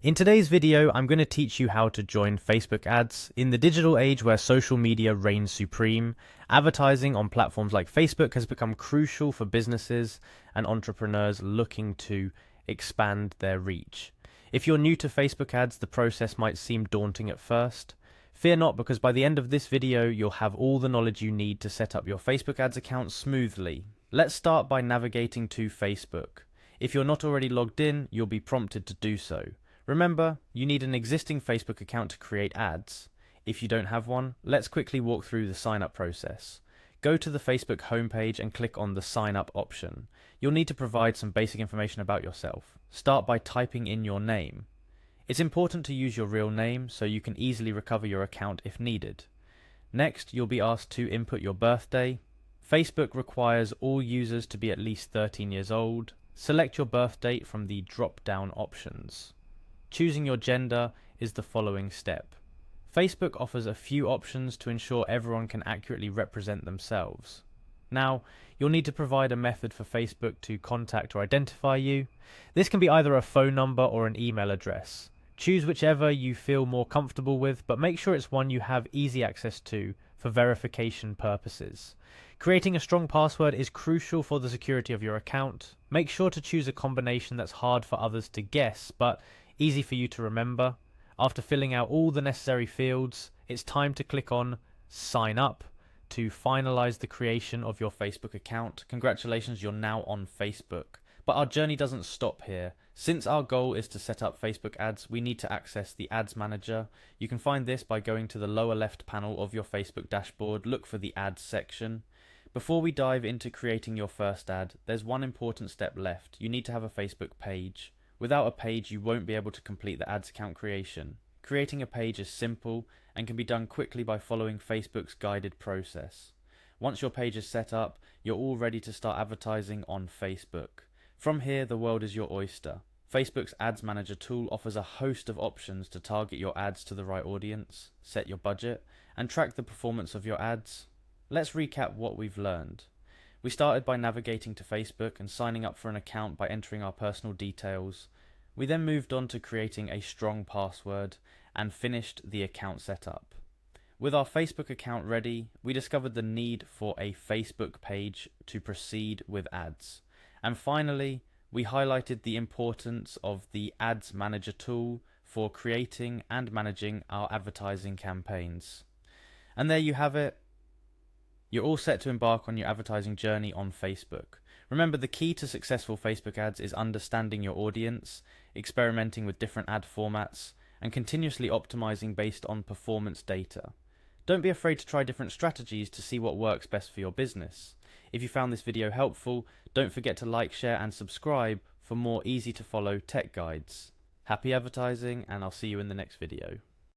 In today's video, I'm going to teach you how to join Facebook ads. In the digital age where social media reigns supreme, advertising on platforms like Facebook has become crucial for businesses and entrepreneurs looking to expand their reach. If you're new to Facebook ads, the process might seem daunting at first. Fear not, because by the end of this video, you'll have all the knowledge you need to set up your Facebook ads account smoothly. Let's start by navigating to Facebook. If you're not already logged in, you'll be prompted to do so. Remember, you need an existing Facebook account to create ads. If you don't have one, let's quickly walk through the sign up process. Go to the Facebook homepage and click on the sign up option. You'll need to provide some basic information about yourself. Start by typing in your name. It's important to use your real name so you can easily recover your account if needed. Next, you'll be asked to input your birthday. Facebook requires all users to be at least 13 years old. Select your birth date from the drop-down options. Choosing your gender is the following step. Facebook offers a few options to ensure everyone can accurately represent themselves. Now, you'll need to provide a method for Facebook to contact or identify you. This can be either a phone number or an email address. Choose whichever you feel more comfortable with, but make sure it's one you have easy access to for verification purposes. Creating a strong password is crucial for the security of your account. Make sure to choose a combination that's hard for others to guess, but easy for you to remember. After filling out all the necessary fields, it's time to click on Sign Up to finalize the creation of your Facebook account. Congratulations, you're now on Facebook. But our journey doesn't stop here. Since our goal is to set up Facebook ads, we need to access the Ads Manager. You can find this by going to the lower left panel of your Facebook dashboard. Look for the Ads section. Before we dive into creating your first ad, there's one important step left. You need to have a Facebook page. Without a page, you won't be able to complete the ads account creation. Creating a page is simple and can be done quickly by following Facebook's guided process. Once your page is set up, you're all ready to start advertising on Facebook. From here, the world is your oyster. Facebook's Ads Manager tool offers a host of options to target your ads to the right audience, set your budget, and track the performance of your ads. Let's recap what we've learned. We started by navigating to Facebook and signing up for an account by entering our personal details. We then moved on to creating a strong password and finished the account setup. With our Facebook account ready, we discovered the need for a Facebook page to proceed with ads. And finally, we highlighted the importance of the Ads Manager tool for creating and managing our advertising campaigns. And there you have it. You're all set to embark on your advertising journey on Facebook. Remember, the key to successful Facebook ads is understanding your audience, experimenting with different ad formats, and continuously optimizing based on performance data. Don't be afraid to try different strategies to see what works best for your business. If you found this video helpful, don't forget to like, share, and subscribe for more easy to follow tech guides. Happy advertising, and I'll see you in the next video.